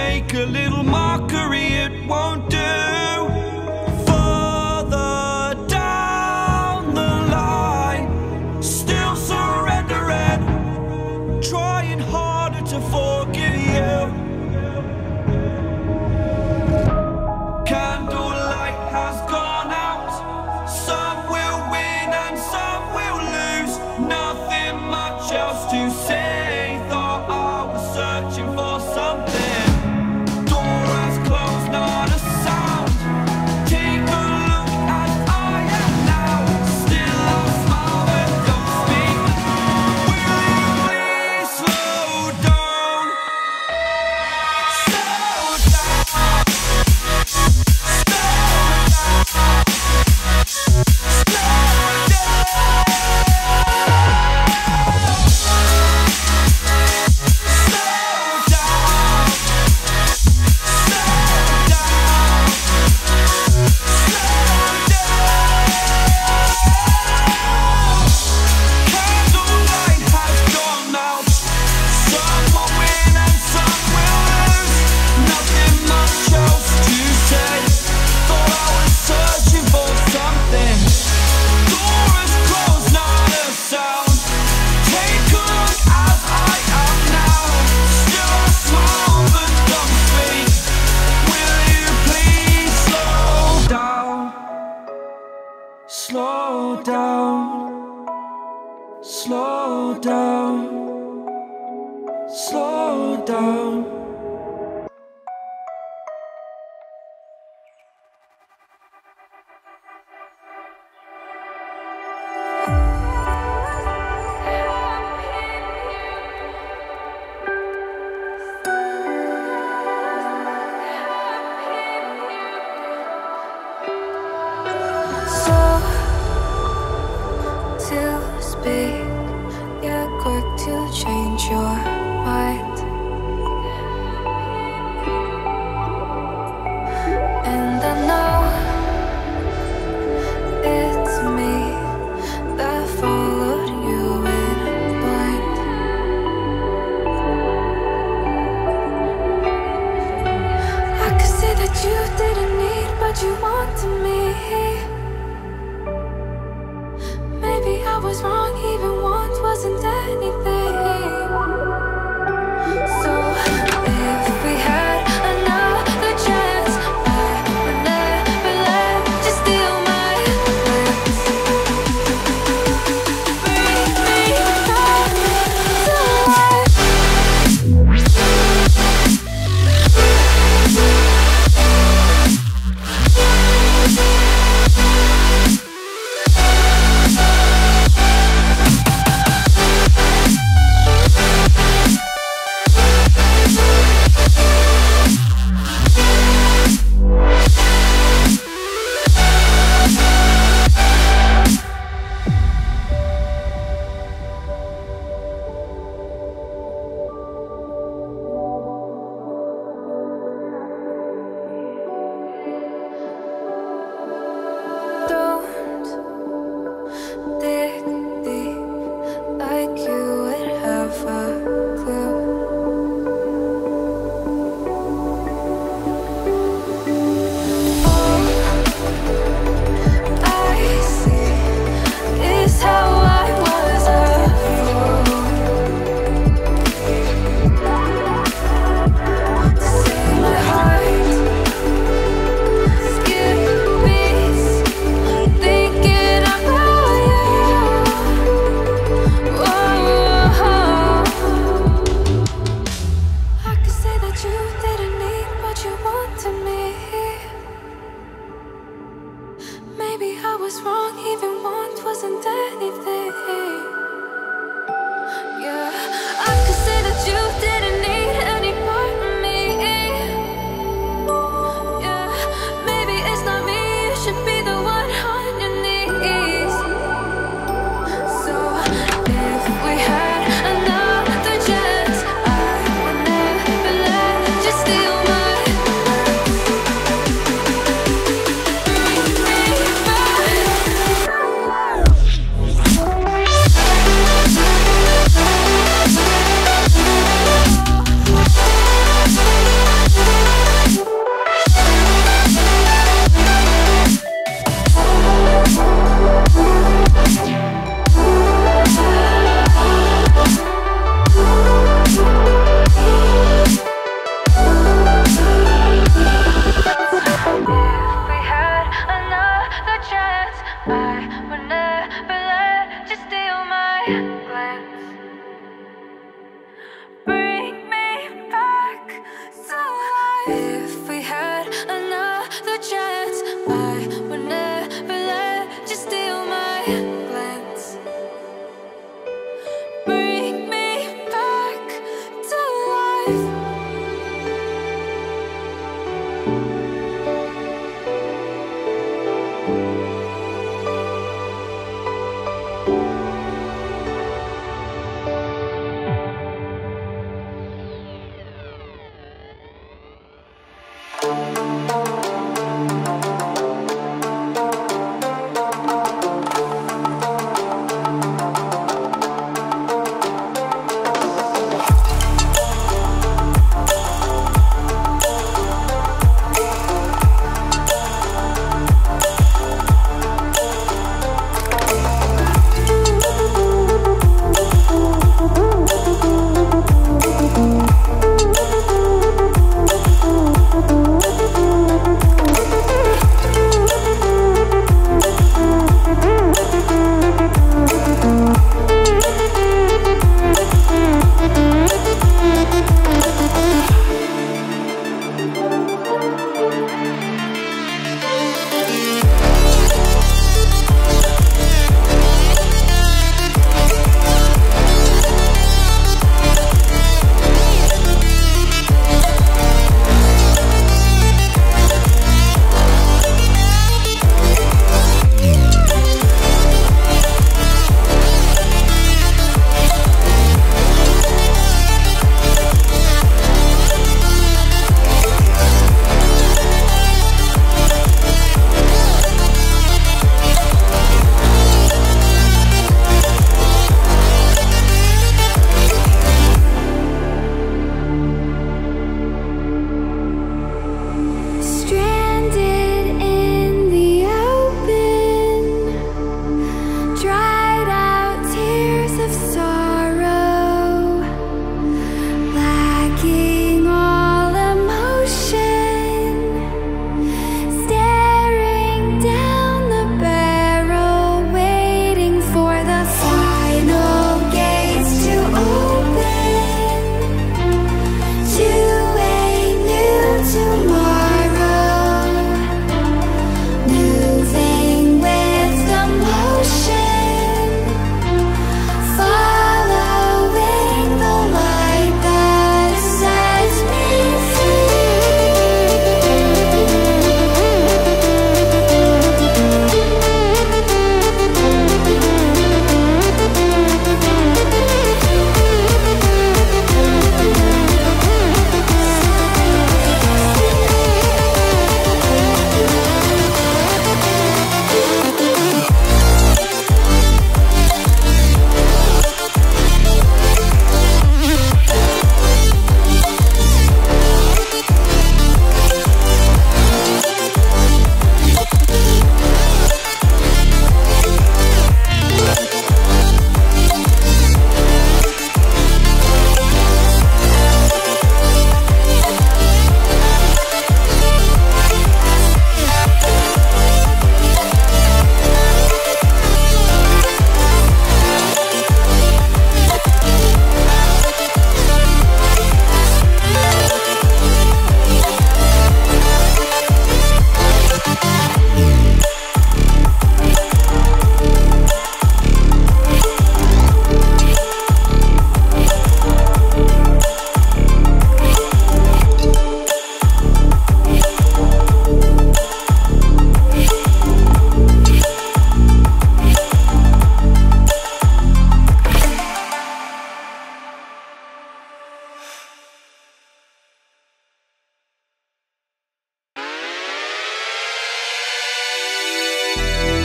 make a little mockery, it won't do. Further down the line, still surrendering, trying harder to forgive you. Candlelight has gone out. Some will win and some will lose. Nothing much else to say. Thought I was searching for something. Door has closed, not a sound. Take a look as I am now. Still I smile but don't speak. Will you please slow down? Slow down. Slow down, slow down, slow down. To speak, you're quick to change your mind. And I know it's me that followed you in blind. I could say that you didn't need, but you wanted me. Maybe I was wrong, even want wasn't anything. So if we had another chance, I would never let you steal my lips. Bring me back to life. Don't dig deep like you would have a clue. All I see is how I was a fool to see my heart skip beats, thinking about you. Whoa. I could say that you didn't need, but you wanted me. Maybe I was wrong, even want wasn't anything. Yeah, I could say that you didn't need any part of me. Yeah, maybe it's not me, you should be the one on your knees. So if we had another chance, I would never let you steal my lips. Bring me back. If we had another chance, I would never let you steal my glance. Bring me back to life.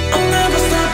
I'll never stop.